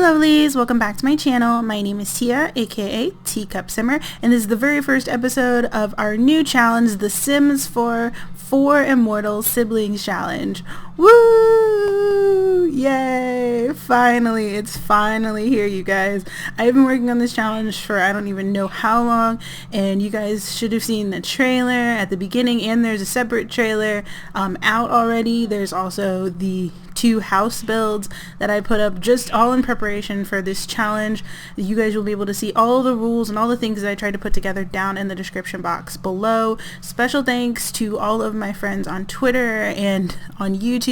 lovelies, welcome back to my channel. My name is Tia, aka TeaCup Simmer, and this is the very first episode of our new challenge, the Sims 4 Four Immortal Siblings challenge. Woo! Yay! Finally, it's finally here, you guys. I've been working on this challenge for I don't even know how long, and you guys should have seen the trailer at the beginning, and there's a separate trailer out already. There's also the 2 house builds that I put up just all in preparation for this challenge. You guys will be able to see all the rules and all the things that I tried to put together down in the description box below. Special thanks to all of my friends on Twitter and on YouTube.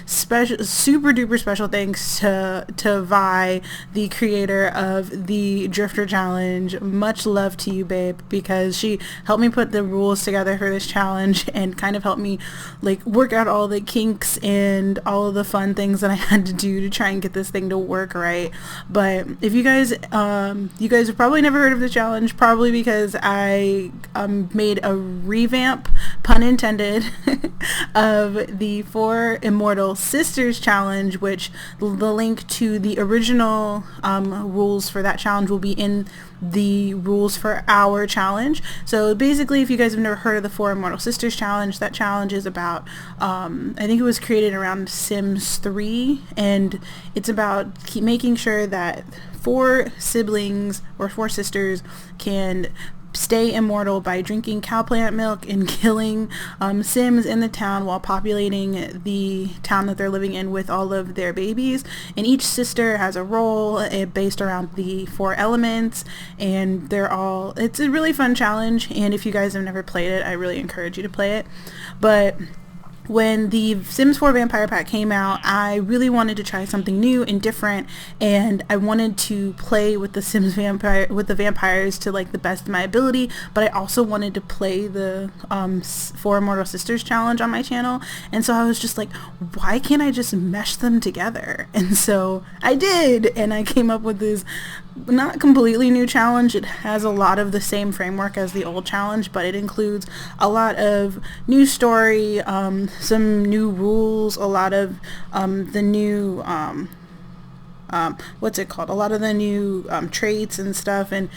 Super duper special thanks to Vi, the creator of the Drifter challenge. Much love to you, babe, because she helped me put the rules together for this challenge and kind of helped me like work out all the kinks and all of the fun things that I had to do to try and get this thing to work right. But if you guys have probably never heard of the challenge, probably because I made a revamp, pun intended, of the Four Immortal Sisters challenge, which the link to the original rules for that challenge will be in the rules for our challenge. So basically, if you guys have never heard of the Four Immortal Sisters challenge, that challenge is about I think it was created around Sims 3, and it's about making sure that 4 siblings or 4 sisters can stay immortal by drinking cow plant milk and killing Sims in the town while populating the town that they're living in with all of their babies. And each sister has a role based around the 4 elements, and it's a really fun challenge, and if you guys have never played it, I really encourage you to play it. But when the Sims 4 Vampire Pack came out, I really wanted to try something new and different, and I wanted to play with the vampires to like the best of my ability, but I also wanted to play the Four Immortal Sisters challenge on my channel. And so I was just like, why can't I just mesh them together? And so I did, and I came up with this not completely new challenge. It has a lot of the same framework as the old challenge, but it includes a lot of new story, some new rules, a lot of the new what's it called? A lot of the new traits and stuff, and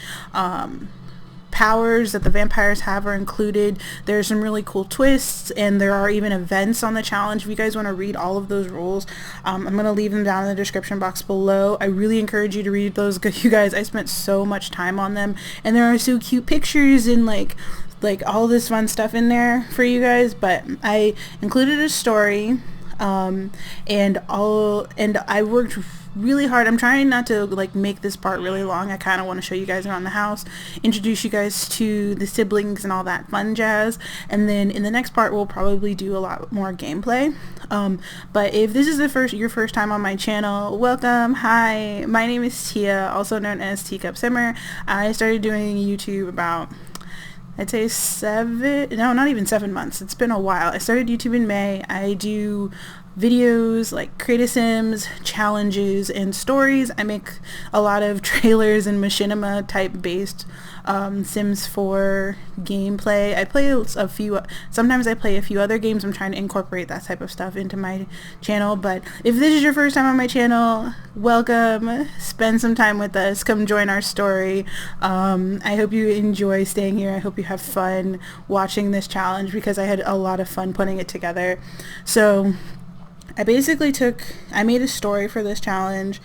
powers that the vampires have are included. There's some really cool twists, and there are even events on the challenge. If you guys want to read all of those rules, I'm going to leave them down in the description box below. I really encourage you to read those, you guys. I spent so much time on them, and there are so cute pictures and like all this fun stuff in there for you guys. But I included a story, and I worked really hard. I'm trying not to like make this part really long. I kind of want to show you guys around the house, introduce you guys to the siblings and all that fun jazz, and then in the next part we'll probably do a lot more gameplay. But if this is your first time on my channel, welcome. Hi, my name is Tia, also known as TeaCup Simmer. I started doing YouTube about, I'd say not even 7 months. It's been a while. I started YouTube in May. I do videos like Create a Sims, challenges, and stories. I make a lot of trailers and machinima type based Sims 4 gameplay. Sometimes I play a few other games. I'm trying to incorporate that type of stuff into my channel. But if this is your first time on my channel, welcome. Spend some time with us. Come join our story. I hope you enjoy staying here. I hope you have fun watching this challenge, because I had a lot of fun putting it together. So I made a story for this challenge.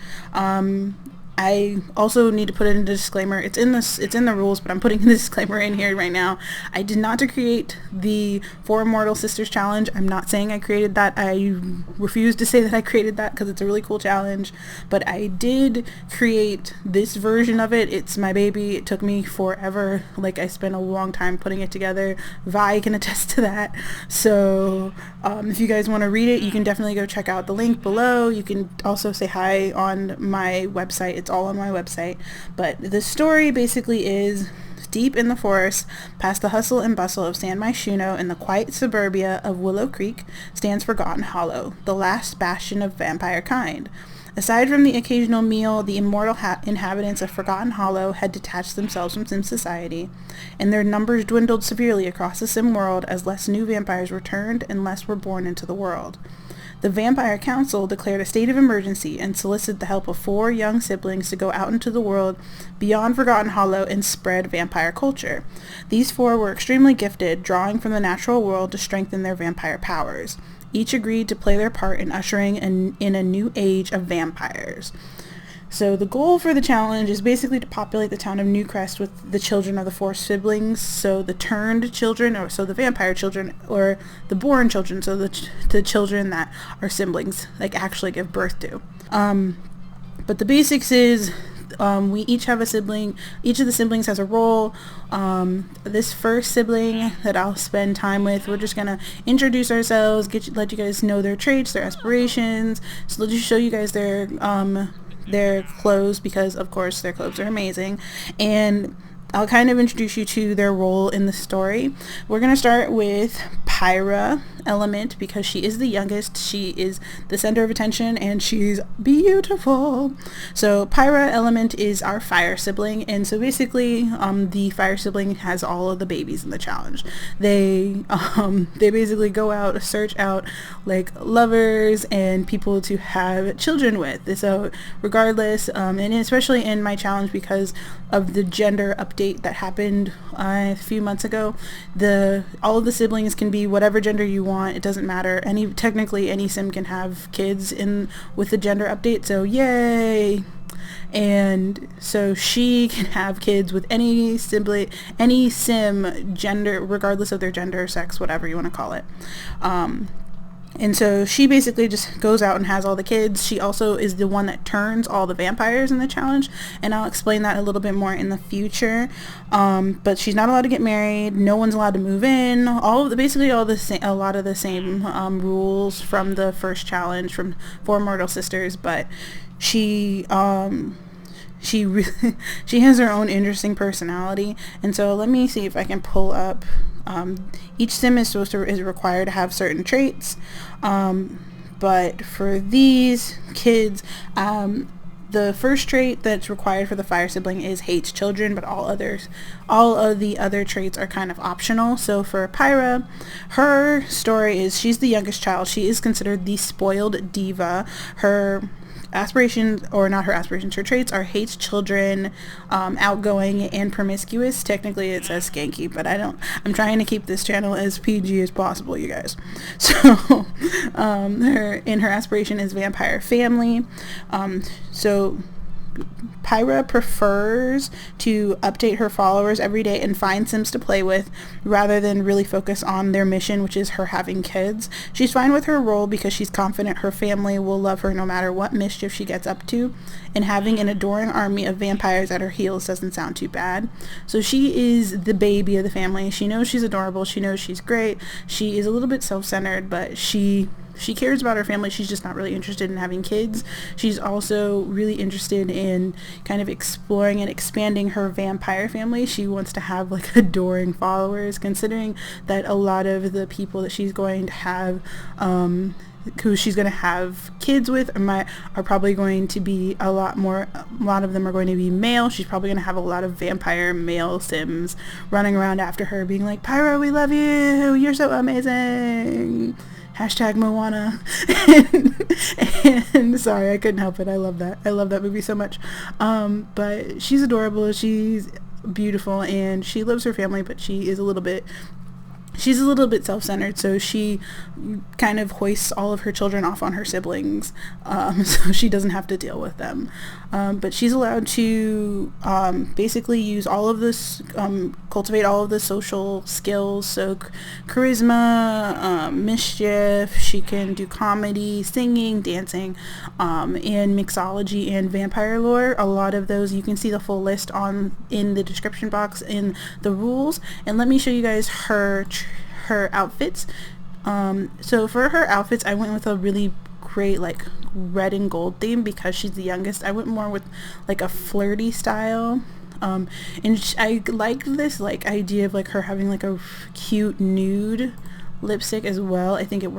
I also need to put in a disclaimer. It's in the rules, but I'm putting a disclaimer in here right now. I did not create the Four Immortal Sisters challenge. I'm not saying I created that. I refuse to say that I created that, because it's a really cool challenge. But I did create this version of it. It's my baby. It took me forever. Like, I spent a long time putting it together. Vi can attest to that. So if you guys want to read it, you can definitely go check out the link below. You can also say hi on my website. It's all on my website. But the story basically is: deep in the forest, past the hustle and bustle of San Myshuno, in the quiet suburbia of Willow Creek, stands Forgotten Hollow, the last bastion of vampire kind. Aside from the occasional meal, the immortal inhabitants of Forgotten Hollow had detached themselves from Sim society, and their numbers dwindled severely across the Sim world as less new vampires returned and less were born into the world. The Vampire Council declared a state of emergency and solicited the help of 4 young siblings to go out into the world beyond Forgotten Hollow and spread vampire culture. These 4 were extremely gifted, drawing from the natural world to strengthen their vampire powers. Each agreed to play their part in ushering in a new age of vampires. So the goal for the challenge is basically to populate the town of Newcrest with the children of the 4 siblings, so the turned children, or so the vampire children, or the born children, so the children that our siblings like actually give birth to. But the basics is we each have a sibling. Each of the siblings has a role. This first sibling that I'll spend time with, we're just gonna introduce ourselves, let you guys know their traits, their aspirations. So let's just show you guys their clothes, because of course their clothes are amazing, and I'll kind of introduce you to their role in the story. We're going to start with Pyrrha element, because she is the youngest. She is the center of attention and she's beautiful. So Pyrrha element is our fire sibling, and so basically the fire sibling has all of the babies in the challenge. They basically go out, search out like lovers and people to have children with. So regardless, and especially in my challenge, because of the gender update that happened a few months ago, all of the siblings can be whatever gender you want. It doesn't matter. Technically any sim can have kids with the gender update, so yay. And so she can have kids with any sim gender, regardless of their gender, sex, whatever you want to call it. And so she basically just goes out and has all the kids. She also is the one that turns all the vampires in the challenge, and I'll explain that a little bit more in the future. But she's not allowed to get married. No one's allowed to move in. A lot of the same rules from the first challenge from Four Immortal Sisters, but she has her own interesting personality. And so let me see if I can pull up. Each sim is required to have certain traits, but for these kids, the first trait that's required for the fire sibling is hates children, but all of the other traits are kind of optional. So for Pyrrha, her story is she's the youngest child. She is considered the spoiled diva. Her traits are hates children, outgoing, and promiscuous. Technically it says skanky, but I'm trying to keep this channel as PG as possible, you guys. So her aspiration is vampire family. So Pyrrha prefers to update her followers every day and find sims to play with, rather than really focus on their mission, which is her having kids. She's fine with her role because she's confident her family will love her no matter what mischief she gets up to, and having an adoring army of vampires at her heels doesn't sound too bad. So she is the baby of the family. She knows she's adorable. She knows she's great. She is a little bit self-centered, but she cares about her family. She's just not really interested in having kids. She's also really interested in kind of exploring and expanding her vampire family. She wants to have like adoring followers, considering that a lot of the people that she's going to have who she's going to have kids with are probably going to be a lot of them are going to be male. She's probably going to have a lot of vampire male sims running around after her being like, Pyrrha, we love you, you're so amazing, #Moana. and sorry, I couldn't help it. I love that movie so much. But she's adorable, she's beautiful, and she loves her family, but she's a little bit self-centered, so she kind of hoists all of her children off on her siblings, so she doesn't have to deal with them. But she's allowed to basically use all of this, cultivate all of the social skills, so charisma, mischief. She can do comedy, singing, dancing, and mixology and vampire lore. A lot of those, you can see the full list in the description box in the rules. And let me show you guys her outfits. So for her outfits, I went with a really great like red and gold theme because she's the youngest. I went more with like a flirty style, and I like this like idea of like her having like a cute nude lipstick as well. I think it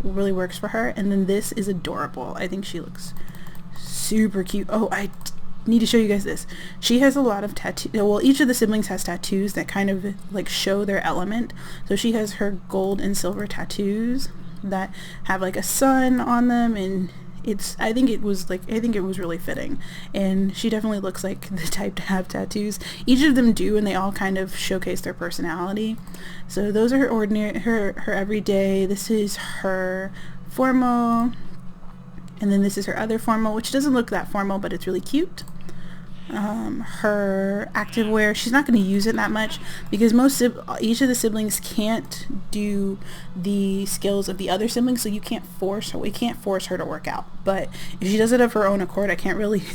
really works for her. And then this is adorable. I think she looks super cute. Oh, I need to show you guys this. She has a lot of tattoos. Well, each of the siblings has tattoos that kind of like show their element. So she has her gold and silver tattoos. that have like a sun on them, and I think it was really fitting, and she definitely looks like the type to have tattoos. Each of them do, and they all kind of showcase their personality. So those are her everyday. This is her formal, and then this is her other formal, which doesn't look that formal, but it's really cute. Her activewear, she's not going to use it that much because each of the siblings can't do the skills of the other siblings, so we can't force her to work out. But if she does it of her own accord, I can't really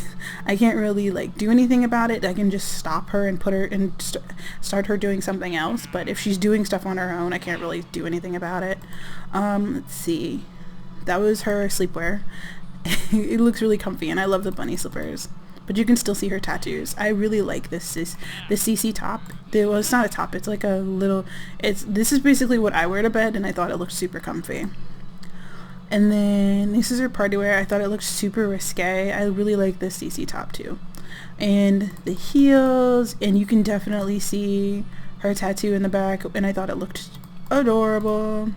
like do anything about it. I can just stop her and put her and start her doing something else. But if she's doing stuff on her own, I can't really do anything about it. Let's see, that was her sleepwear. It looks really comfy, and I love the bunny slippers. But you can still see her tattoos. I really like the CC top. Well, it's not a top. It's like a little... This is basically what I wear to bed, and I thought it looked super comfy. And then this is her party wear. I thought it looked super risque. I really like this CC top too. And the heels, and you can definitely see her tattoo in the back, and I thought it looked adorable.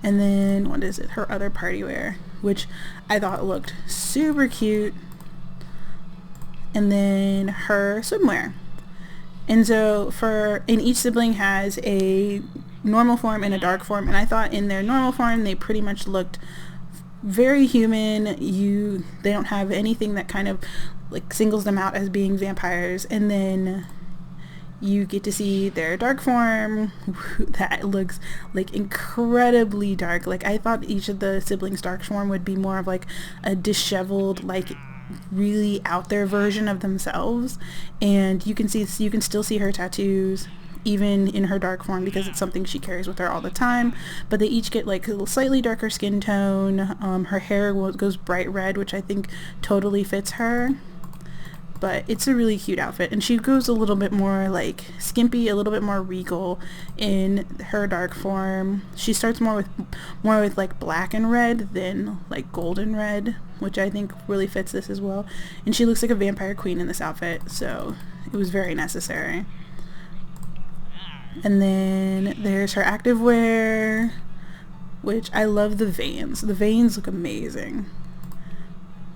And then, what is it? Her other party wear, which I thought looked super cute. And then her swimwear. And so and each sibling has a normal form and a dark form, and I thought in their normal form they pretty much looked very human. They don't have anything that kind of like singles them out as being vampires. And then you get to see their dark form that looks like incredibly dark. Like, I thought each of the siblings' dark form would be more of like a disheveled, like really out there version of themselves. And you can still see her tattoos even in her dark form because it's something she carries with her all the time. But they each get like a slightly darker skin tone. Her hair goes bright red, which I think totally fits her. But it's a really cute outfit, and she goes a little bit more like skimpy, a little bit more regal in her dark form. She starts more with like black and red than like golden red, which I think really fits this as well. And she looks like a vampire queen in this outfit, so it was very necessary. And then there's her activewear, which I love the veins. The veins look amazing.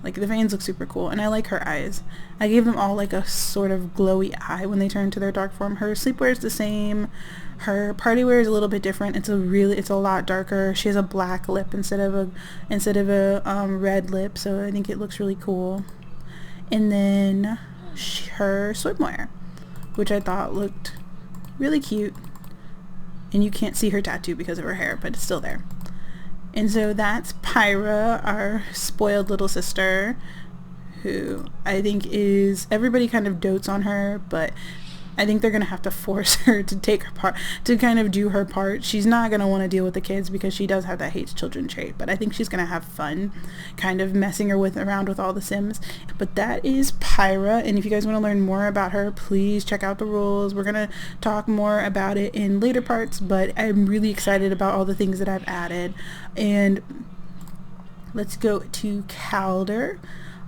Like, the veins look super cool, and I like her eyes. I gave them all like a sort of glowy eye when they turn to their dark form. Her sleepwear is the same. Her party wear is a little bit different. It's a lot darker. She has a black lip instead of a red lip, so I think it looks really cool. And then her swimwear, which I thought looked really cute. And you can't see her tattoo because of her hair, but it's still there. And so that's Pyrrha, our spoiled little sister, who I think everybody kind of dotes on her, but I think they're going to have to force her to take her part, to kind of do her part. She's not going to want to deal with the kids because she does have that hates children trait, but I think she's going to have fun kind of messing around with all the Sims. But that is Pyrrha, and if you guys want to learn more about her, please check out the rules. We're going to talk more about it in later parts, but I'm really excited about all the things that I've added. And let's go to Kaldur.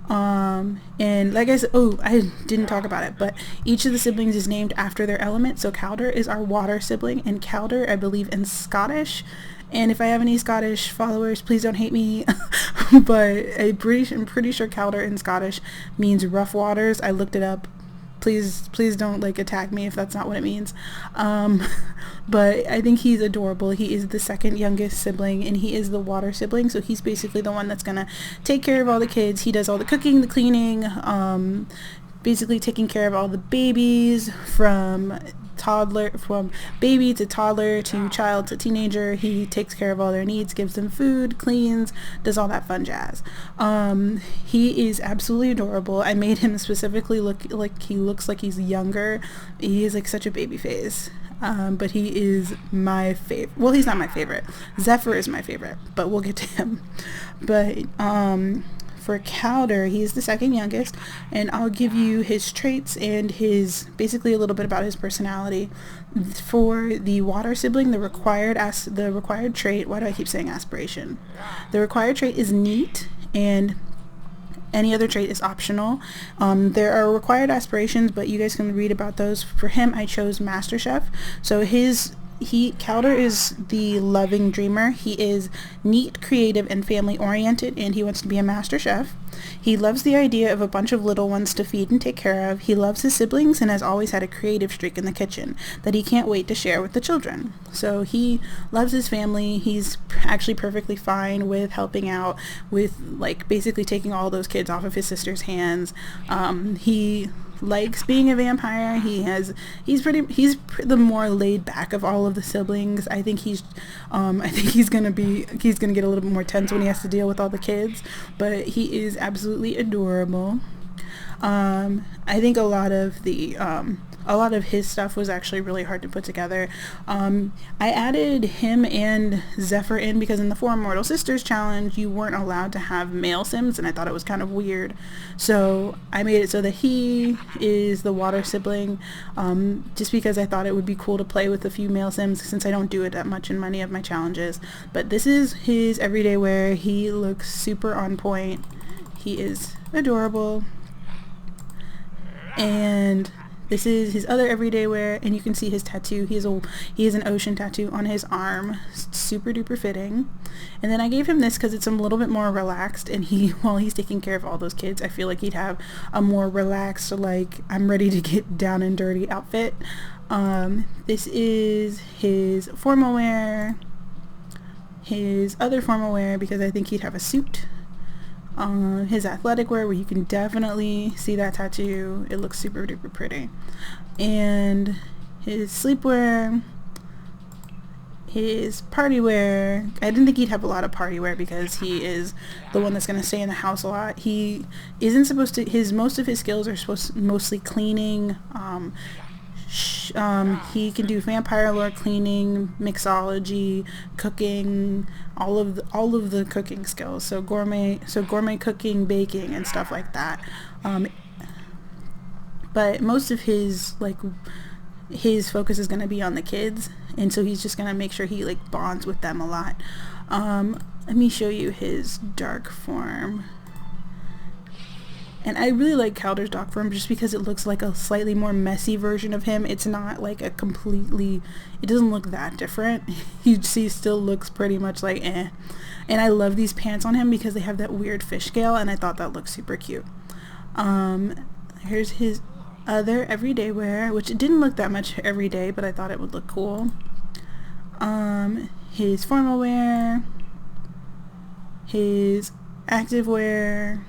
And like I said, I didn't talk about it, but each of the siblings is named after their element. So Kaldur is our water sibling, and Kaldur, I believe, in Scottish, and if I have any Scottish followers, please don't hate me, but I'm pretty sure Kaldur in Scottish means rough waters. I looked it up. Please don't like attack me if that's not what it means. But I think he's adorable. He is the second youngest sibling, and he is the water sibling, so he's basically the one that's gonna take care of all the kids. He does all the cooking, the cleaning, basically taking care of all the babies from baby to toddler to child to teenager. He takes care of all their needs, gives them food, cleans, does all that fun jazz. He is absolutely adorable. I made him specifically look like he looks like he's younger. He is like such a baby face. But he is my favorite. Well, he's not my favorite. Zephyr is my favorite, but we'll get to him. But for Kaldur, he's the second youngest, and I'll give you his traits and basically a little bit about his personality. For the water sibling, the required trait, why do I keep saying aspiration? The required trait is neat, and any other trait is optional. There are required aspirations, but you guys can read about those. For him, I chose Master Chef. So his Kaldur is the loving dreamer. He is neat, creative, and family oriented, and he wants to be a master chef. He loves the idea of a bunch of little ones to feed and take care of. He loves his siblings and has always had a creative streak in the kitchen that he can't wait to share with the children. So he loves his family. He's actually perfectly fine with helping out with, like, basically taking all those kids off of his sister's hands. He likes being a vampire. He's the more laid back of all of the siblings. I think he's gonna get a little bit more tense when he has to deal with all the kids, but he is absolutely adorable. I think a lot of his stuff was actually really hard to put together. I added him and Zephyr in because in the Four Immortal Sisters challenge, you weren't allowed to have male sims, and I thought it was kind of weird. So I made it so that he is the water sibling, just because I thought it would be cool to play with a few male sims since I don't do it that much in many of my challenges. But this is his everyday wear. He looks super on point. He is adorable. And this is his other everyday wear, and you can see his tattoo. He has an ocean tattoo on his arm, super duper fitting. And then I gave him this because it's a little bit more relaxed, and while he's taking care of all those kids, I feel like he'd have a more relaxed, like, I'm ready to get down and dirty outfit. This is his formal wear, his other formal wear, because I think he'd have a suit. His athletic wear, where you can definitely see that tattoo. It looks super duper pretty. And his sleepwear, his party wear. I didn't think he'd have a lot of party wear because he is the one that's going to stay in the house a lot. He isn't supposed to, most of his skills are mostly cleaning. He can do vampire lore, cleaning, mixology, cooking, all of the cooking skills. So gourmet cooking, baking, and stuff like that. But most of his focus is going to be on the kids, and so he's just going to make sure he bonds with them a lot. Let me show you his dark form. And I really like Kaldur's dark form just because it looks like a slightly more messy version of him. It's not like it doesn't look that different. He still looks pretty much like eh. And I love these pants on him because they have that weird fish scale, and I thought that looked super cute. Here's his other everyday wear, which it didn't look that much everyday, but I thought it would look cool. His formal wear, his active wear,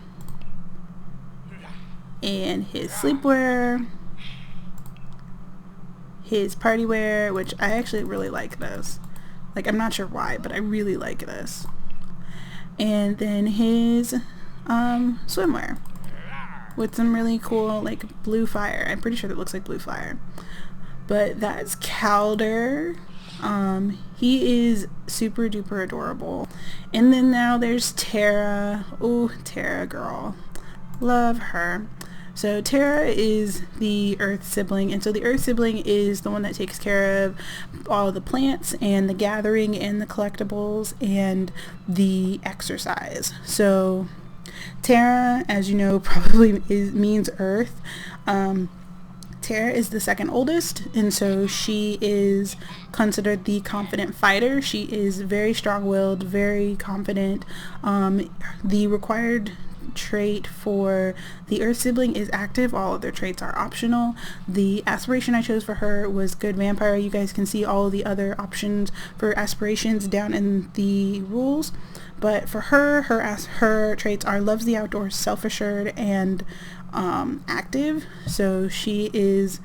and his sleepwear, his party wear, which I actually really like this. I'm not sure why, but I really like this. And then his swimwear with some really cool blue fire. I'm pretty sure that looks like blue fire. But that's Kaldur. He is super duper adorable. And then now there's Terra. Oh, Terra girl. Love her. So Terra is the Earth sibling, and so the Earth sibling is the one that takes care of all the plants and the gathering and the collectibles and the exercise. So Terra, as you know, probably means Earth. Terra is the second oldest, and so she is considered the confident fighter. She is very strong-willed, very confident. The required trait for the Earth sibling is active. All other traits are optional. The aspiration I chose for her was good vampire. You guys can see all of the other options for aspirations down in the rules, but for her traits are loves the outdoors, self-assured, and active. So she is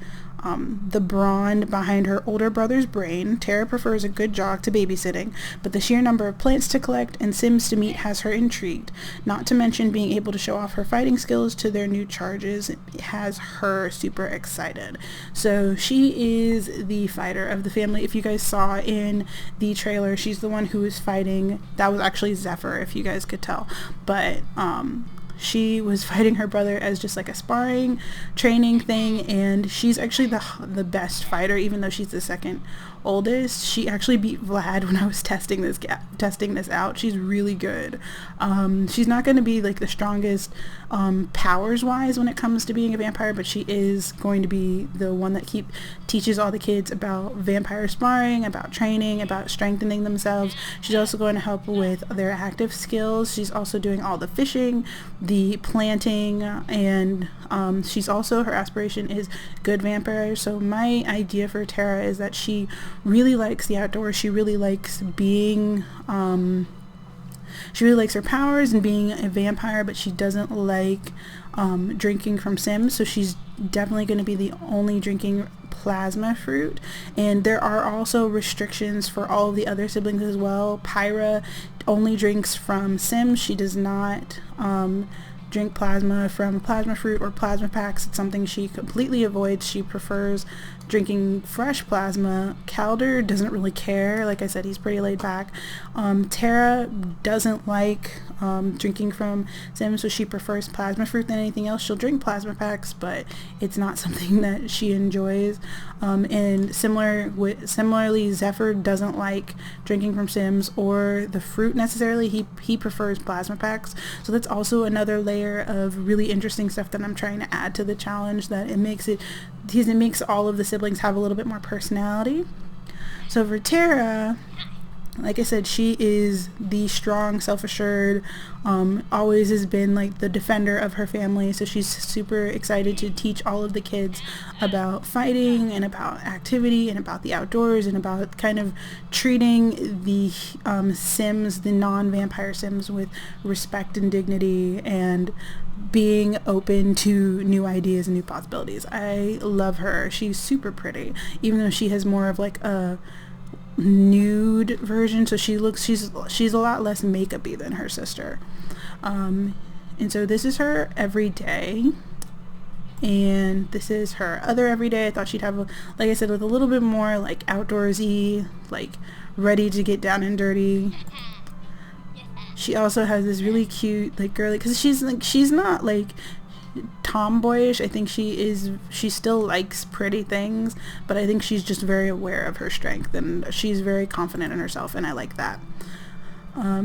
the brawn behind her older brother's brain. Terra prefers a good jog to babysitting, but the sheer number of plants to collect and sims to meet has her intrigued. Not to mention being able to show off her fighting skills to their new charges has her super excited. So she is the fighter of the family. If you guys saw in the trailer, she's the one who is fighting. That was actually Zephyr, if you guys could tell. But she was fighting her brother as just like a sparring training thing, and she's actually the best fighter, even though she's the second oldest. She actually beat Vlad when I was testing this out. She's really good. She's not going to be like the strongest powers wise when it comes to being a vampire, but she is going to be the one that teaches all the kids about vampire sparring, about training, about strengthening themselves. She's also going to help with their active skills. She's also doing all the fishing, the planting, and she's also, her aspiration is good vampire. So my idea for Terra is that she really likes the outdoors. She really likes being she really likes her powers and being a vampire, but she doesn't like drinking from Sims. So she's definitely going to be the only drinking plasma fruit. And there are also restrictions for all of the other siblings as well. Pyrrha only drinks from Sims. She does not drink plasma from plasma fruit or plasma packs. It's something she completely avoids. She prefers drinking fresh plasma. Kaldur doesn't really care. Like I said, he's pretty laid back. Terra doesn't like drinking from Sims, so she prefers plasma fruit than anything else. She'll drink plasma packs, but it's not something that she enjoys. And similarly, Zephyr doesn't like drinking from Sims or the fruit necessarily. He prefers plasma packs. So that's also another layer of really interesting stuff that I'm trying to add to the challenge, that it makes all of the siblings have a little bit more personality. So for Terra, like I said, she is the strong, self-assured, always has been like the defender of her family. So she's super excited to teach all of the kids about fighting and about activity and about the outdoors and about kind of treating the Sims, the non-vampire Sims, with respect and dignity and being open to new ideas and new possibilities. I love her. She's super pretty, even though she has more of like a nude version, so she's a lot less makeup-y than her sister. And so this is her everyday, and this is her other everyday. I thought she'd have, like I said, with a little bit more like outdoorsy, like ready to get down and dirty. She also has this really cute, like, girly, because she's not like tomboyish. I think she still likes pretty things, but I think she's just very aware of her strength, and she's very confident in herself, and I like that.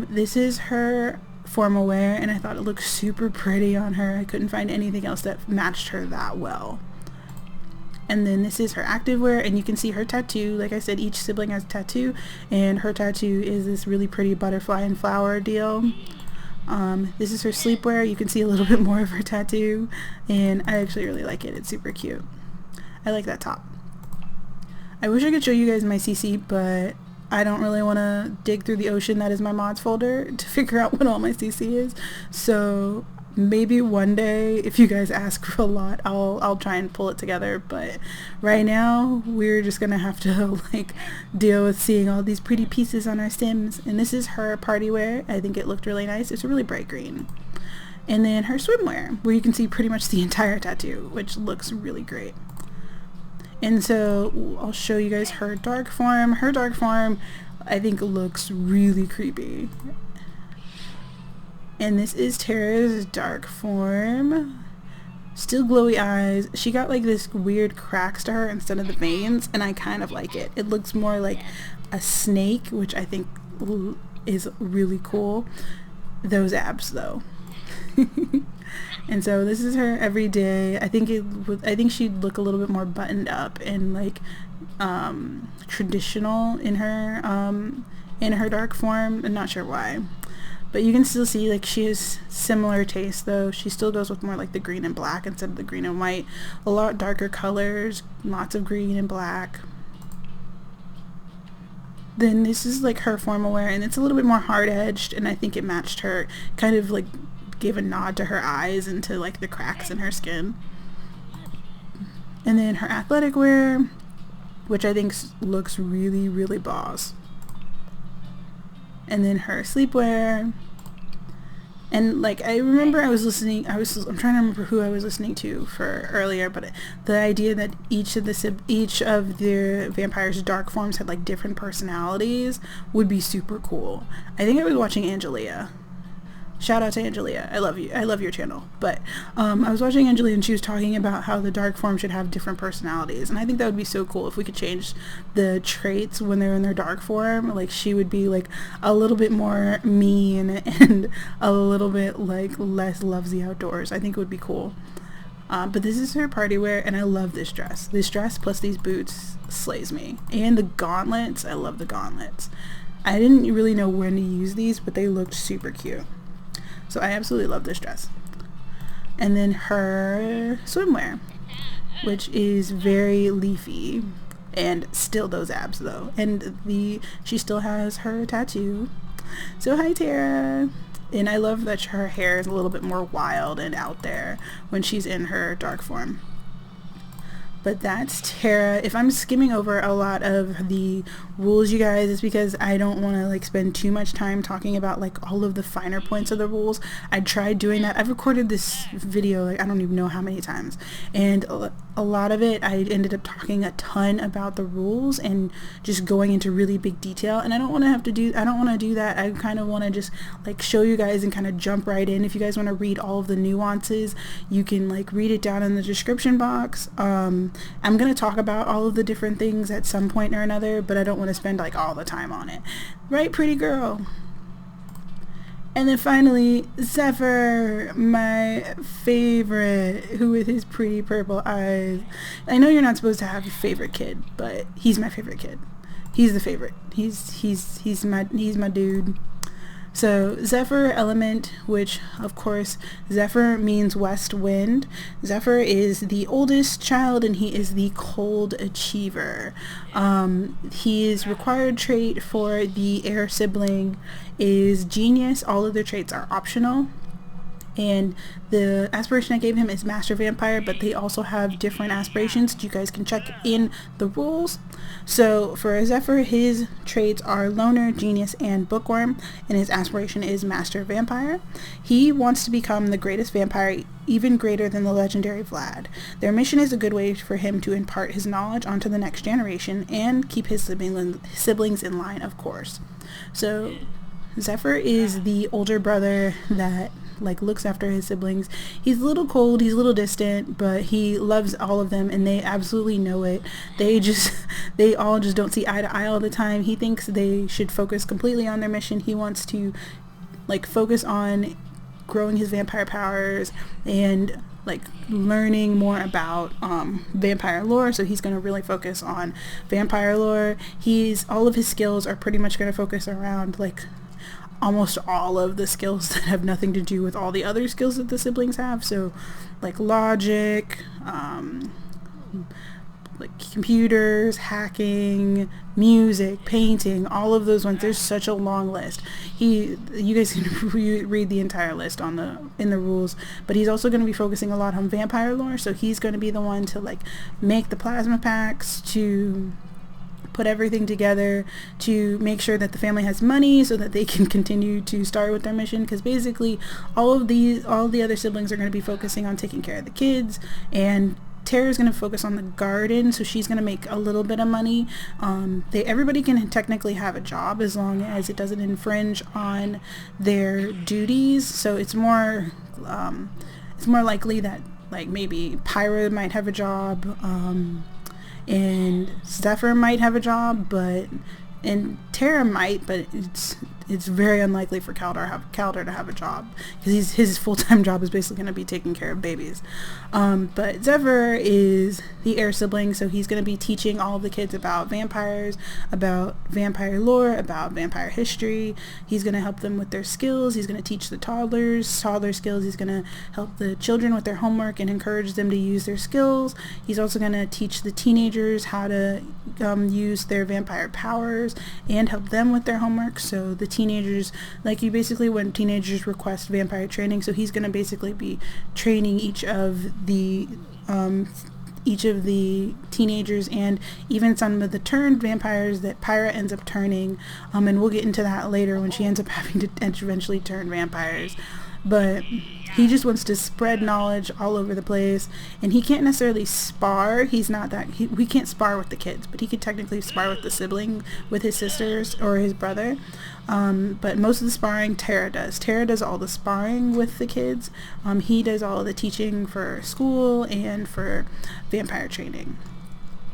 This is her formal wear, and I thought it looked super pretty on her. I couldn't find anything else that matched her that well. And then this is her active wear, and you can see her tattoo. Like I said, each sibling has a tattoo, and her tattoo is this really pretty butterfly and flower deal. This is her sleepwear. You can see a little bit more of her tattoo, and I actually really like it. It's super cute. I like that top. I wish I could show you guys my CC, but I don't really want to dig through the ocean that is my mods folder to figure out what all my CC is. So maybe one day, if you guys ask for a lot, I'll try and pull it together, but right now we're just gonna have to like deal with seeing all these pretty pieces on our Sims. And this is her party wear. I think it looked really nice. It's a really bright green. And then her swimwear, where you can see pretty much the entire tattoo, which looks really great. And so I'll show you guys her dark form. Her dark form, I think, looks really creepy. And this is Terra's dark form. Still glowy eyes. She got like this weird cracks to her instead of the veins, and I kind of like it. It looks more like a snake, which I think is really cool. Those abs though. And so this is her everyday. I think she'd look a little bit more buttoned up and like traditional in her dark form. I'm not sure why. But you can still see like she has similar taste though. She still goes with more like the green and black instead of the green and white. A lot darker colors, lots of green and black. Then this is like her formal wear, and it's a little bit more hard edged, and I think it matched her, kind of like gave a nod to her eyes and to like the cracks in her skin. And then her athletic wear, which I think looks really, really boss. And then her sleepwear. And like I remember I'm trying to remember who I was listening to for earlier, but the idea that each of the vampires' dark forms had like different personalities would be super cool. I think I was watching Angelia. Shout out to Angelia. I love you. I love your channel. But I was watching Angelia and she was talking about how the dark form should have different personalities. And I think that would be so cool if we could change the traits when they're in their dark form. Like she would be like a little bit more mean and a little bit like less loves the outdoors. I think it would be cool. But this is her party wear and I love this dress. This dress plus these boots slays me. And the gauntlets. I love the gauntlets. I didn't really know when to use these, but they looked super cute. So I absolutely love this dress. And then her swimwear, which is very leafy and still those abs though. And she still has her tattoo. So hi Terra. And I love that her hair is a little bit more wild and out there when she's in her dark form. But that's Terra. If I'm skimming over a lot of the rules, you guys, it's because I don't want to like spend too much time talking about like all of the finer points of the rules. I tried doing that. I've recorded this video like I don't even know how many times, and a lot of it I ended up talking a ton about the rules and just going into really big detail, and I don't want to do that. I kind of want to just like show you guys and kind of jump right in. If you guys want to read all of the nuances, you can like read it down in the description box. I'm going to talk about all of the different things at some point or another, but I don't want to spend like all the time on it. Right, pretty girl? And then finally, Zephyr, my favorite, who with his pretty purple eyes. I know you're not supposed to have a favorite kid, but he's my favorite kid. He's the favorite. He's my dude. So Zephyr element, which of course Zephyr means west wind. Zephyr is the oldest child and he is the cold achiever. His required trait for the air sibling is genius. All of their traits are optional. And the aspiration I gave him is Master Vampire, but they also have different aspirations that you guys can check in the rules. So for Zephyr, his traits are Loner, Genius, and Bookworm, and his aspiration is Master Vampire. He wants to become the greatest vampire, even greater than the legendary Vlad. Their mission is a good way for him to impart his knowledge onto the next generation and keep his siblings in line, of course. So Zephyr is the older brother that like looks after his siblings. He's a little cold, he's a little distant, but he loves all of them and they absolutely know it. They all just don't see eye to eye all the time. He thinks they should focus completely on their mission. He wants to like focus on growing his vampire powers and like learning more about vampire lore, so he's going to really focus on vampire lore. All of his skills are pretty much going to focus around like almost all of the skills that have nothing to do with all the other skills that the siblings have. So like logic, like computers, hacking, music, painting, all of those ones. There's such a long list. You guys can read the entire list in the rules, but he's also going to be focusing a lot on vampire lore. So he's going to be the one to like make the plasma packs, to put everything together, to make sure that the family has money so that they can continue to start with their mission, because basically all the other siblings are going to be focusing on taking care of the kids, and Terra is going to focus on the garden, so she's going to make a little bit of money. Everybody can technically have a job as long as it doesn't infringe on their duties, so it's more likely that like maybe Pyrrha might have a job, and Zephyr might have a job, and Terra might, but it's very unlikely for Kaldur to have a job, because his full-time job is basically going to be taking care of babies. But Zephyr is the heir sibling, so he's going to be teaching all of the kids about vampires, about vampire lore, about vampire history. He's going to help them with their skills. He's going to teach the toddler skills. He's going to help the children with their homework and encourage them to use their skills. He's also going to teach the teenagers how to use their vampire powers and help them with their homework. So the teenagers, like you basically when teenagers request vampire training, so he's going to basically be training each of the teenagers and even some of the turned vampires that Pyrrha ends up turning, and we'll get into that later when she ends up having to eventually turn vampires. But He just wants to spread knowledge all over the place, and he can't necessarily spar. He's not that, we can't spar with the kids, but he could technically spar with the sibling, with his sisters or his brother. But most of the sparring Terra does. Terra does all the sparring with the kids. He does all the teaching for school and for vampire training.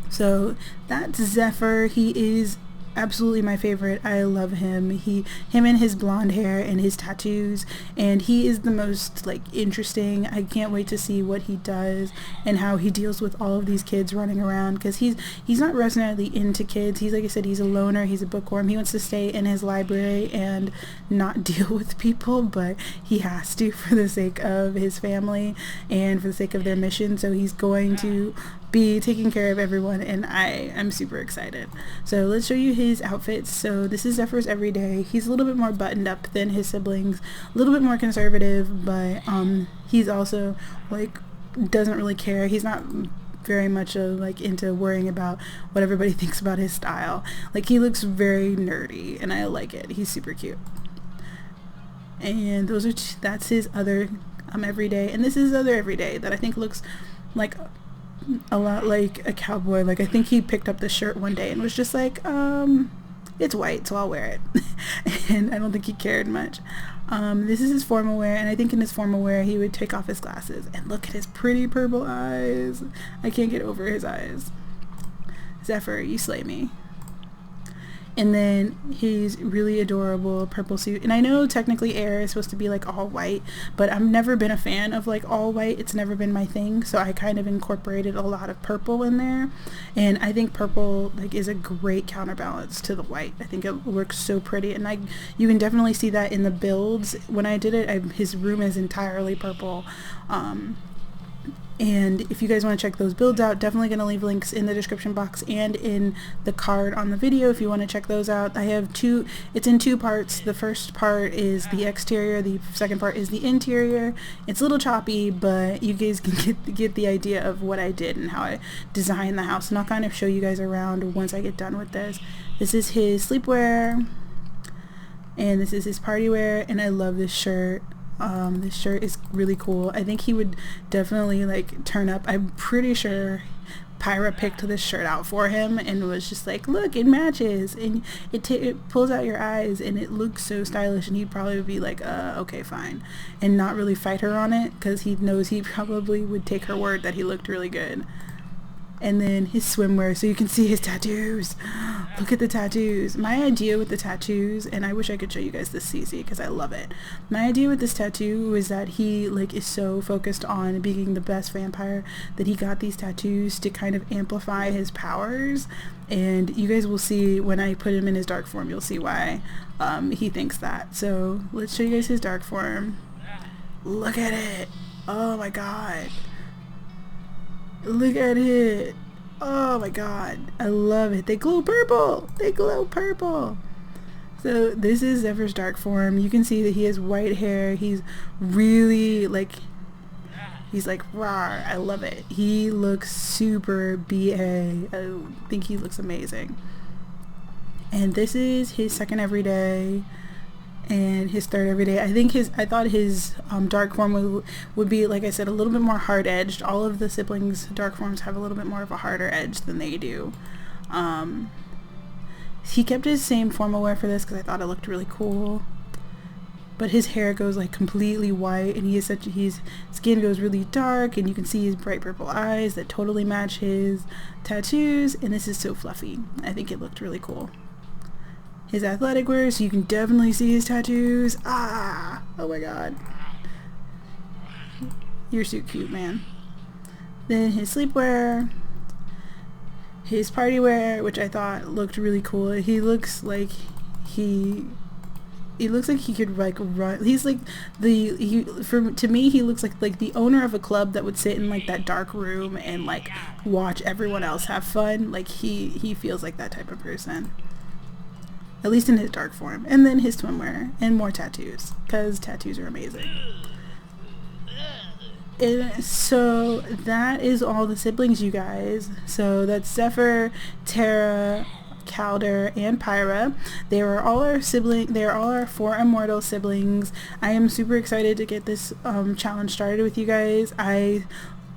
So that's Zephyr. He is absolutely my favorite. I love him. Him and his blonde hair and his tattoos, and he is the most like interesting. I can't wait to see what he does and how he deals with all of these kids running around, because he's not personally into kids. He's, like I said, he's a loner, he's a bookworm. He wants to stay in his library and not deal with people, but he has to for the sake of his family and for the sake of their mission. So he's going to be taking care of everyone, and I am super excited. So let's show you his outfits. So this is Zephyr's everyday. He's a little bit more buttoned up than his siblings, a little bit more conservative, but he's also like doesn't really care. He's not very much like into worrying about what everybody thinks about his style. Like, he looks very nerdy, and I like it. He's super cute. And those are that's his other everyday, and this is his other everyday that I think looks like a lot like a cowboy. Like, I think he picked up the shirt one day and was just like, it's white, so I'll wear it. And I don't think he cared much. This is his formal wear, and I think in his formal wear he would take off his glasses, and look at his pretty purple eyes. I can't get over his eyes. Zephyr, you slay me. And then his really adorable purple suit. And I know technically air is supposed to be like all white, but I've never been a fan of like all white. It's never been my thing. So I kind of incorporated a lot of purple in there. And I think purple like is a great counterbalance to the white. I think it looks so pretty. And you can definitely see that in the builds. When I did it, his room is entirely purple. And if you guys want to check those builds out, definitely going to leave links in the description box and in the card on the video if you want to check those out. I have it's in two parts. The first part is the exterior, the second part is the interior. It's a little choppy, but you guys can get the idea of what I did and how I designed the house, and I'll kind of show you guys around once I get done with this. This is his sleepwear, and this is his party wear, and I love this shirt. This shirt is really cool. I think he would definitely like turn up. I'm pretty sure Pyrrha picked this shirt out for him and was just like, look, it matches, and it pulls out your eyes, and it looks so stylish, and he'd probably be like, okay, fine, and not really fight her on it, because he knows he probably would take her word that he looked really good. And then his swimwear, so you can see his tattoos. Look at the tattoos. My idea with the tattoos, and I wish I could show you guys this CC because I love it. My idea with this tattoo was that he like is so focused on being the best vampire that he got these tattoos to kind of amplify his powers. And you guys will see when I put him in his dark form, you'll see why he thinks that. So let's show you guys his dark form. Look at it. Oh my god. Look at it. Oh my god. I love it. They glow purple. They glow purple. So this is Zephyr's dark form. You can see that he has white hair. He's really like, he's like, rawr. I love it. He looks super BA. I think he looks amazing. And this is his second everyday. And his third everyday. I thought his dark form would be, like I said, a little bit more hard edged. All of the siblings' dark forms have a little bit more of a harder edge than they do. He kept his same formal wear for this because I thought it looked really cool. But his hair goes like completely white, and his skin goes really dark, and you can see his bright purple eyes that totally match his tattoos. And this is so fluffy. I think it looked really cool. His athletic wear, so you can definitely see his tattoos. Ah! Oh my god. You're so cute, man. Then his sleepwear. His party wear, which I thought looked really cool. He looks like he could like run. He's like to me he looks like the owner of a club that would sit in like that dark room and like watch everyone else have fun. Like he feels like that type of person. At least in his dark form. And then his swimwear and more tattoos, because tattoos are amazing. And so that is all the siblings, you guys. So that's Zephyr, Terra, Kaldur, and Pyrrha. They are all our Four Immortal Siblings. I am super excited to get this challenge started with you guys. I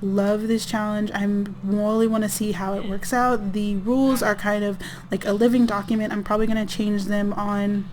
love this challenge. I really want to see how it works out. The rules are kind of like a living document. I'm probably going to change them on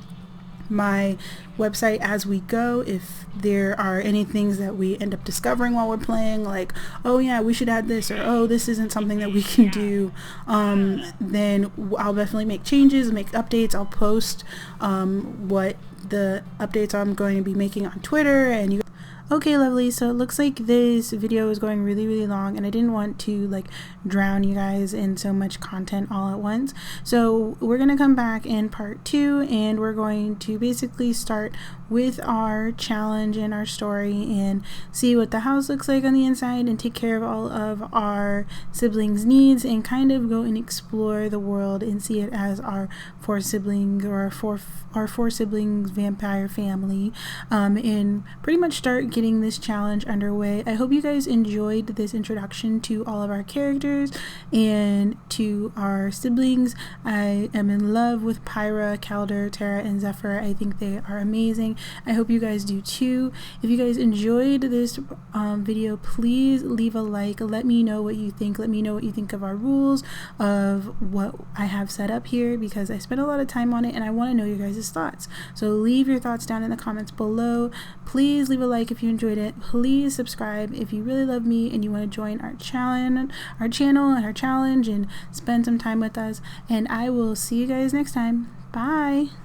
my website as we go. If there are any things that we end up discovering while we're playing, like, oh yeah, we should add this, or oh, this isn't something that we can do, then I'll definitely make changes, make updates. I'll post what the updates I'm going to be making on Twitter. And okay, lovely. So it looks like this video is going really long, and I didn't want to like drown you guys in so much content all at once. So we're gonna come back in part 2, and we're going to basically start with our challenge and our story and see what the house looks like on the inside, and take care of all of our siblings' needs, and kind of go and explore the world and see it as our four siblings, or our four siblings vampire family, and pretty much start getting this challenge underway. I hope you guys enjoyed this introduction to all of our characters and to our siblings. I am in love with Pyrrha, Kaldur, Terra, and Zephyr. I think they are amazing. I hope you guys do too. If you guys enjoyed this video, please leave a like. Let me know what you think. Let me know what you think of our rules, of what I have set up here, because I spent a lot of time on it and I want to know your guys' thoughts. So leave your thoughts down in the comments below. Please leave a like if you enjoyed it. Please subscribe if you really love me and you want to join our channel and our challenge and spend some time with us. And I will see you guys next time. Bye.